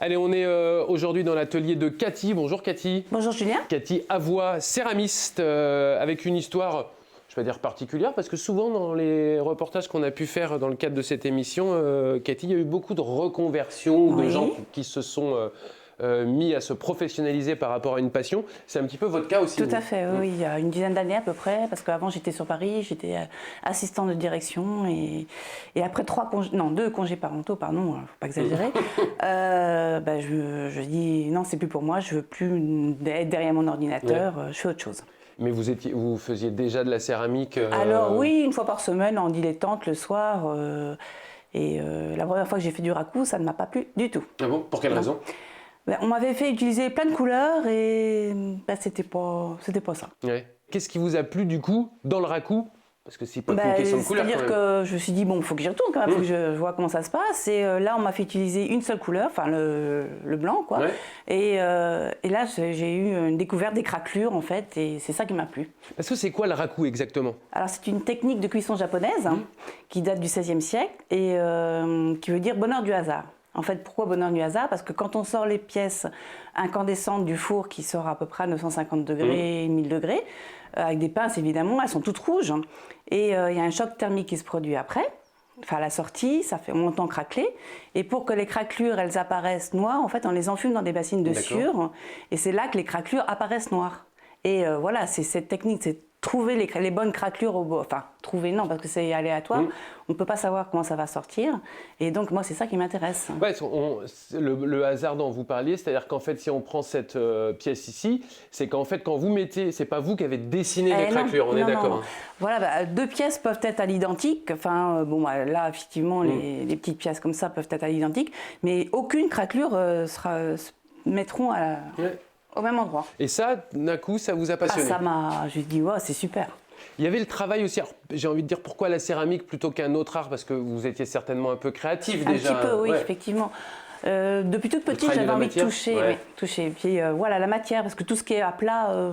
Allez, on est aujourd'hui dans l'atelier de Cathy. Bonjour Cathy. Bonjour Julien. Cathy Avoie, céramiste, avec une histoire, je vais dire particulière, parce que souvent dans les reportages qu'on a pu faire dans le cadre de cette émission, Cathy, il y a eu beaucoup de reconversions, de gens qui se sont mis à se professionnaliser par rapport à une passion. C'est un petit peu votre cas aussi. Tout à fait, oui, il y a une dizaine d'années à peu près, parce qu'avant j'étais sur Paris, j'étais assistante de direction et après deux congés parentaux, pardon, faut pas exagérer, je dis non, c'est plus pour moi, je veux plus être derrière mon ordinateur, je fais autre chose. Mais vous faisiez déjà de la céramique Alors oui, une fois par semaine en dilettante le soir, la première fois que j'ai fait du raku, ça ne m'a pas plu du tout. Ah bon? Pour quelle raison? On m'avait fait utiliser plein de couleurs et c'était pas ça. Ouais. Qu'est-ce qui vous a plu du coup dans le raku? Parce que c'est pas qu'une question de couleur. C'est-à-dire que je me suis dit, bon, il faut que j'y retourne quand même, il faut que je vois comment ça se passe. Et là, on m'a fait utiliser une seule couleur, enfin le blanc, quoi. Ouais. Et là, j'ai eu une découverte des craquelures, en fait, et c'est ça qui m'a plu. Parce que c'est quoi le raku exactement? Alors, c'est une technique de cuisson japonaise qui date du XVIe siècle et qui veut dire bonheur du hasard. En fait, pourquoi bonheur du hasard? Parce que quand on sort les pièces incandescentes du four qui sort à peu près à 950 degrés, 1000 degrés, avec des pinces évidemment, elles sont toutes rouges. Et il y a un choc thermique qui se produit après, enfin à la sortie, ça fait montant craquelé. Et pour que les craquelures elles apparaissent noires, en fait on les enfume dans des bassines de sciure. Et c'est là que les craquelures apparaissent noires. Et voilà, c'est cette technique, c'est trouver les bonnes craquelures enfin trouver non parce que c'est aléatoire, on ne peut pas savoir comment ça va sortir et donc moi c'est ça qui m'intéresse. Ouais, le hasard dont vous parliez, c'est-à-dire qu'en fait si on prend cette pièce ici, c'est qu'en fait quand vous mettez, c'est pas vous qui avez dessiné les craquelures, on est d'accord. Voilà, deux pièces peuvent être à l'identique, enfin là effectivement les petites pièces comme ça peuvent être à l'identique, mais aucune craquelure se mettront au même endroit. Et ça, d'un coup, ça vous a passionné? Je me dis, wow, c'est super. Il y avait le travail aussi, j'ai envie de dire pourquoi la céramique plutôt qu'un autre art? Parce que vous étiez certainement un peu créatif déjà. Un petit peu, oui, effectivement. Depuis toute petite, j'avais envie de toucher. Toucher. Puis voilà, la matière, parce que tout ce qui est à plat,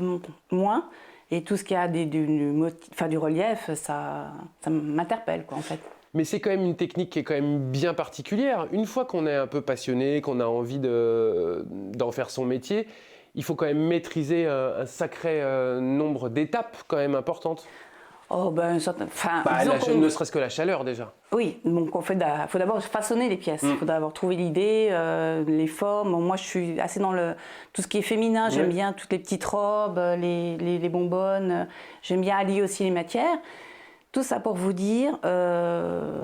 moins. Et tout ce qui a du relief, ça m'interpelle, quoi, en fait. Mais c'est quand même une technique qui est quand même bien particulière. Une fois qu'on est un peu passionné, qu'on a envie d'en faire son métier, il faut quand même maîtriser un sacré nombre d'étapes quand même importantes. Oh ben, ne serait-ce que la chaleur déjà. Oui, donc faut d'abord façonner les pièces. Il faut d'abord trouver l'idée, les formes. Moi, je suis assez dans tout ce qui est féminin. J'aime bien toutes les petites robes, les bonbonnes. J'aime bien allier aussi les matières. Tout ça pour vous dire...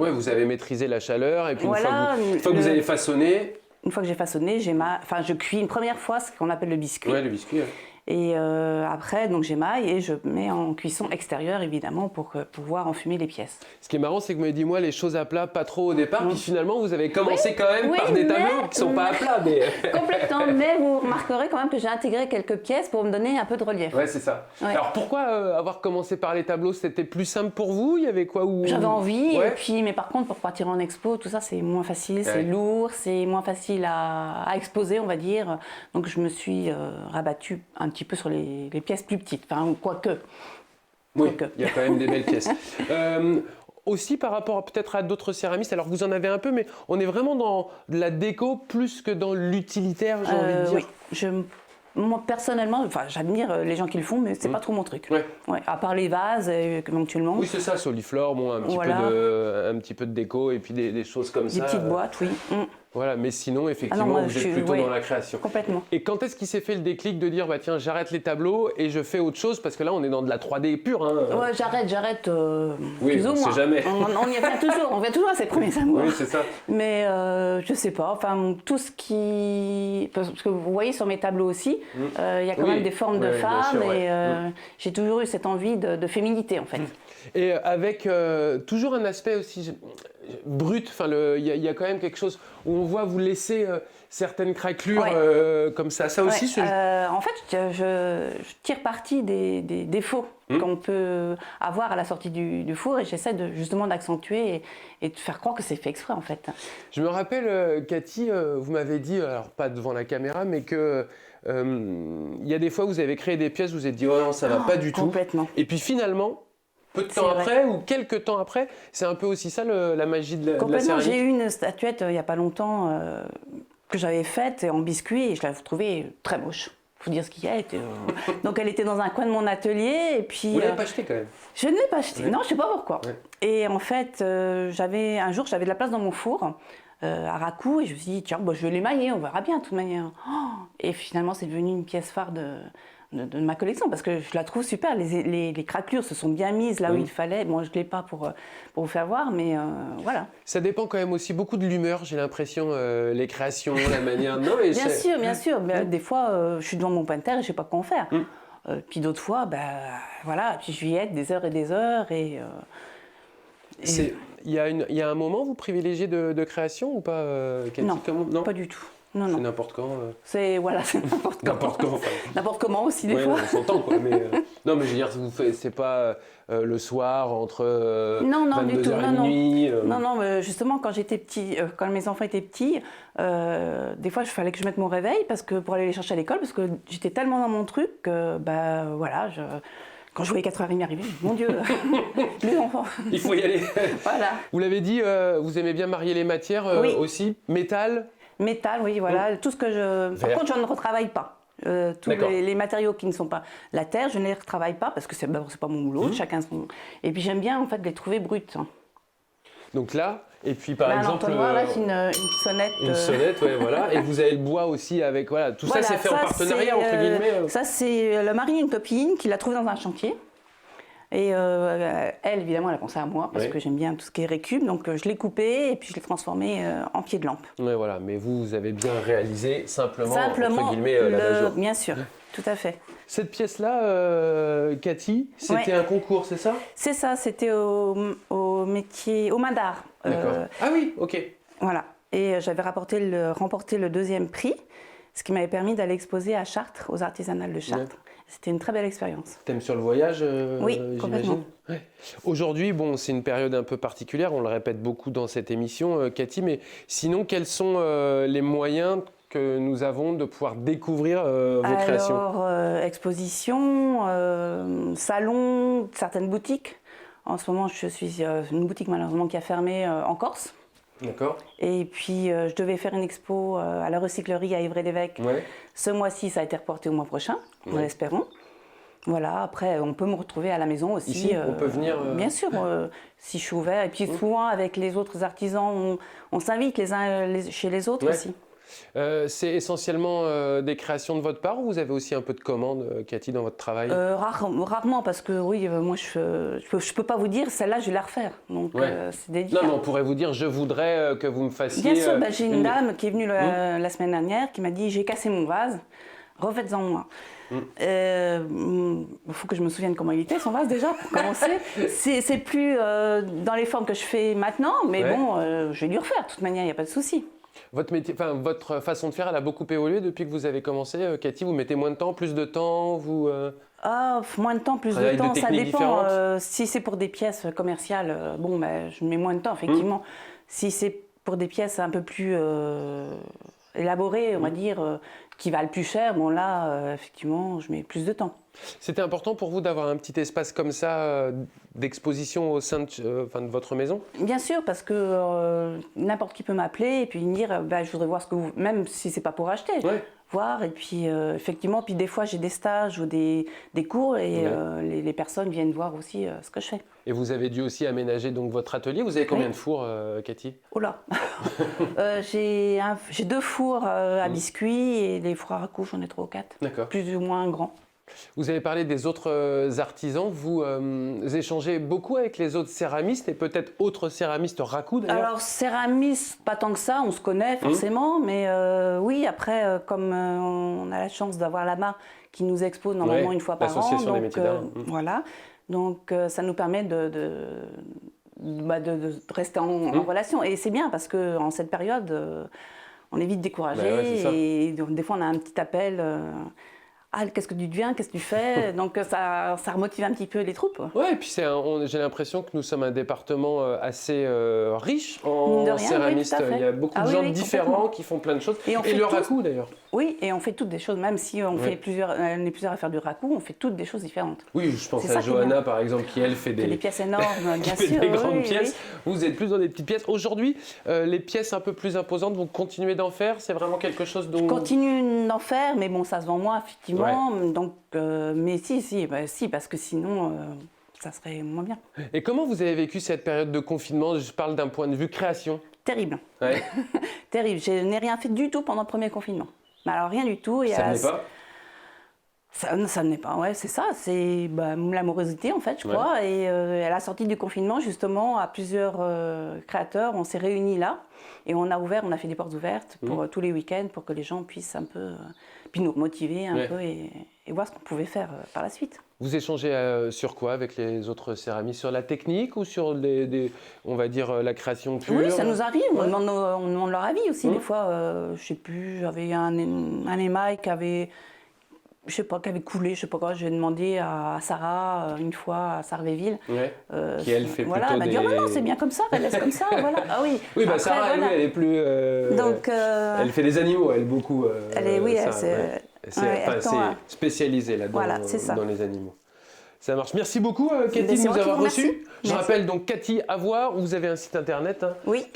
Oui, vous avez maîtrisé la chaleur et puis une fois que vous avez façonné... Une fois que j'ai façonné, je cuis une première fois ce qu'on appelle le biscuit. Oui, le biscuit. Ouais. Et après, donc j'émaille et je mets en cuisson extérieure, évidemment, pour pouvoir enfumer les pièces. Ce qui est marrant, c'est que vous m'avez dit, moi, les choses à plat, pas trop au départ. Puis finalement, vous avez commencé quand même par des tableaux qui ne sont pas à plat. Mais... Complètement, mais vous remarquerez quand même que j'ai intégré quelques pièces pour me donner un peu de relief. Oui, c'est ça. Ouais. Alors pourquoi avoir commencé par les tableaux? C'était plus simple pour vous? Il y avait quoi J'avais envie, mais par contre, pour partir en expo, tout ça, c'est moins facile, c'est lourd, c'est moins facile à exposer, on va dire. Donc je me suis rabattue un petit peu sur les pièces plus petites, enfin quoique. Oui, il y a quand même des belles pièces. Aussi par rapport peut-être à d'autres céramistes, alors vous en avez un peu, mais on est vraiment dans de la déco plus que dans l'utilitaire, j'ai envie de dire. Oui, moi personnellement, j'admire les gens qui le font, mais c'est pas trop mon truc. Ouais, à part les vases éventuellement. Oui, c'est ça, Soliflore, un petit peu de déco et puis des choses comme ça. Des petites boîtes, oui. Voilà, mais sinon, effectivement, vous êtes plutôt dans la création. Complètement. Et quand est-ce qu'il s'est fait le déclic de dire, tiens, j'arrête les tableaux et je fais autre chose? Parce que là, on est dans de la 3D pure. Ouais, j'arrête plus ou moins. On sait jamais. On y revient toujours, on revient toujours à ses premiers amours. Oui, c'est ça. Mais je sais pas, tout ce qui... Parce que vous voyez sur mes tableaux aussi, il y a quand même des formes de femmes et j'ai toujours eu cette envie de féminité, en fait. Et avec toujours un aspect aussi brut, il y a quand même quelque chose où on voit vous laisser certaines craquelures comme ça. Ça aussi, en fait, je tire parti des défauts qu'on peut avoir à la sortie du four et j'essaie justement d'accentuer et de faire croire que c'est fait exprès, en fait. Je me rappelle, Cathy, vous m'avez dit, alors pas devant la caméra, mais que il y a des fois où vous avez créé des pièces, vous vous êtes dit, oh non, ça va pas du tout. Complètement. Et puis finalement, peu de temps après ou quelques temps après, c'est un peu aussi ça la magie de la céramique. J'ai eu une statuette il n'y a pas longtemps que j'avais faite en biscuit et je l'avais trouvée très moche. Faut dire ce qu'il y a. Donc elle était dans un coin de mon atelier et puis. Vous l'avez pas acheté quand même? Je ne l'ai pas acheté. Ouais. Non, je sais pas pourquoi. Ouais. Et en fait, un jour j'avais de la place dans mon four à Racou et je me suis dit tiens, je vais l'émailler, on verra bien de toute manière. Et finalement c'est devenu une pièce phare de ma collection parce que je la trouve super. Les craquelures se sont bien mises là où il fallait. Moi, je ne l'ai pas pour vous faire voir, mais voilà. Ça dépend quand même aussi beaucoup de l'humeur, j'ai l'impression, les créations, la manière. Non, mais Bien sûr. Mais, des fois, je suis devant mon pain de terre et je ne sais pas quoi en faire. Puis d'autres fois, voilà. Puis je vais y être des heures et des heures. Il y a un moment vous privilégiez de création ou pas, Cathy? Non, pas du tout. Non. C'est n'importe quand. C'est n'importe quand. N'importe quand. Enfin. N'importe comment aussi des fois. On s'entend quoi. Mais non, mais je veux dire, c'est pas le soir entre non, 22h du tout. et minuit. Non, mais justement quand j'étais petit, quand mes enfants étaient petits, des fois il fallait que je mette mon réveil pour aller les chercher à l'école parce que j'étais tellement dans mon truc que voilà. Quand je voyais 4h30 arriver, je me dis, mon Dieu, les enfants. Il faut y aller. Voilà. Vous l'avez dit, vous aimez bien marier les matières aussi. Métal, oui, voilà. Tout ce que je. Par contre, je ne retravaille pas. Tous les matériaux qui ne sont pas la terre, je ne les retravaille pas parce que c'est pas mon boulot, chacun son. Et puis j'aime bien en fait les trouver bruts. Donc là, et puis par exemple. L'entonnoir, là, c'est une sonnette. Une sonnette, ouais, voilà. Et vous avez le bois aussi avec. Voilà, tout ça, c'est fait en partenariat, entre guillemets. Ça, c'est le mari d'une copine qui l'a trouvé dans un chantier. Et elle, évidemment, elle a pensé à moi parce que j'aime bien tout ce qui est récup. Donc je l'ai coupé et puis je l'ai transformé en pied de lampe. Ouais, voilà. Mais vous avez bien réalisé simplement entre guillemets, la mesure. Bien sûr, tout à fait. Cette pièce-là, Cathy, c'était un concours, c'est ça? C'est ça, c'était au métier, au main d'art. D'accord. Ah oui, ok. Voilà. Et j'avais remporté le 2e prix, ce qui m'avait permis d'aller exposer à Chartres, aux Artisanales de Chartres. Ouais. C'était une très belle expérience. Thème sur le voyage, oui, complètement. Ouais. Aujourd'hui, bon, c'est une période un peu particulière, on le répète beaucoup dans cette émission, Cathy, mais sinon, quels sont les moyens que nous avons de pouvoir découvrir vos créations? Alors, exposition, salon, certaines boutiques. En ce moment, je suis une boutique malheureusement qui a fermé en Corse. D'accord. Et puis, je devais faire une expo à la recyclerie à Ivry-l'Évêque. Ouais. Ce mois-ci, ça a été reporté au mois prochain, nous l'espérons. Voilà, après, on peut me retrouver à la maison aussi. Ici, on peut venir Bien sûr, si je suis ouvert. Et puis, souvent, avec les autres artisans, on s'invite les uns chez les autres aussi. C'est essentiellement des créations de votre part ou vous avez aussi un peu de commandes, Cathy, dans votre travail? Rarement, parce que oui, moi je peux pas vous dire, celle-là je vais la refaire. Donc c'est délicat. Non, mais on pourrait vous dire, je voudrais que vous me fassiez. Bien sûr, j'ai une dame qui est venue la semaine dernière qui m'a dit j'ai cassé mon vase, refaites-en moi. Il faut que je me souvienne comment il était son vase déjà pour commencer. C'est plus dans les formes que je fais maintenant, mais bon, je vais lui refaire de toute manière, il n'y a pas de souci. Votre métier, votre façon de faire, elle a beaucoup évolué depuis que vous avez commencé, Cathy. Vous mettez moins de temps, plus de temps, vous moins de temps, plus de temps, ça dépend. Si c'est pour des pièces commerciales, je mets moins de temps, effectivement. Si c'est pour des pièces un peu plus élaborées, on va dire, qui valent plus cher, là, effectivement, je mets plus de temps. C'était important pour vous d'avoir un petit espace comme ça d'exposition au sein de votre maison? Bien sûr, parce que n'importe qui peut m'appeler et puis me dire je voudrais voir ce que vous... Même si c'est pas pour acheter, voir. Et puis effectivement, puis des fois j'ai des stages ou des cours et les personnes viennent voir aussi ce que je fais. Et vous avez dû aussi aménager donc votre atelier. Vous avez combien de fours, Cathy? Oh là j'ai 2 fours à biscuits et les fours à couches, j'en ai 3 ou 4. D'accord. Plus ou moins grands. Vous avez parlé des autres artisans. Vous échangez beaucoup avec les autres céramistes et peut-être autres céramistes Racou d'ailleurs? Alors céramistes, pas tant que ça, on se connaît forcément, mais oui, après, comme on a la chance d'avoir la qui nous expose normalement une fois par an, donc voilà, donc ça nous permet de rester en relation. Et c'est bien parce qu'en cette période, on est vite découragé et des fois on a un petit appel. ah, qu'est-ce que tu deviens, qu'est-ce que tu fais? Donc ça remotive un petit peu les troupes. Ouais, et puis j'ai l'impression que nous sommes un département assez riche Mine en de rien, oui, céramistes. tout à fait. Il y a beaucoup de Ah gens oui, oui, différents complètement. qui font plein de choses. Et on Et fait le tous- raku d'ailleurs. Oui, et on fait toutes des choses, même si on Ouais. fait on est plusieurs à faire du raku, on fait toutes des choses différentes. Oui, je pense C'est à ça qui est Johanna bien. par exemple qui elle fait On fait des pièces énormes, qui bien fait sûr. des grandes oui, pièces. oui. Vous êtes plus dans des petites pièces. Aujourd'hui, les pièces un peu plus imposantes, vous continuez d'en faire. C'est vraiment quelque chose dont. Je continue d'en faire, mais bon, ça se vend moins, effectivement. Donc, mais si, parce que sinon, ça serait moins bien. Et comment vous avez vécu cette période de confinement? Je parle d'un point de vue création. Terrible. Ouais. Terrible. Je n'ai rien fait du tout pendant le premier confinement. Mais alors, rien du tout. Et Ça n'est pas. Ça ne l'est pas, ouais, c'est ça, c'est l'amorosité en fait, je crois. Et à la sortie du confinement, justement, à plusieurs créateurs, on s'est réunis là et on a fait des portes ouvertes pour tous les week-ends pour que les gens puissent un peu, puis nous motiver un peu et voir ce qu'on pouvait faire par la suite. Vous échangez sur quoi avec les autres céramistes? Sur la technique ou sur on va dire, la création pure? Oui, ça nous arrive, Ouais. on demande leur avis aussi. Des fois, je sais plus, j'avais un émail qui avait. Je sais pas, qui avait coulé, je sais pas quoi. J'ai demandé à Sarah, une fois, à Sarvéville. Ouais. Qui elle fait voilà, plutôt elle m'a dit, des... oh non, c'est bien comme ça, elle laisse comme ça, voilà. Ah oui. Oui, bah Après, Sarah, voilà. elle est plus... Donc, elle fait des animaux, elle, beaucoup. elle est, oui, Sarah, c'est, ouais. ouais, elle C'est tend spécialisé là-dedans, Voilà, c'est ça. dans les animaux. Ça marche. Merci beaucoup, Cathy, Ben, de c'est nous moi qui avoir vous reçus. remercie. Je Merci. rappelle donc Cathy Avoie, vous avez un site internet, hein, Oui.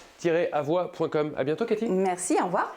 kti-avoie.com. À bientôt, Cathy. Merci, au revoir.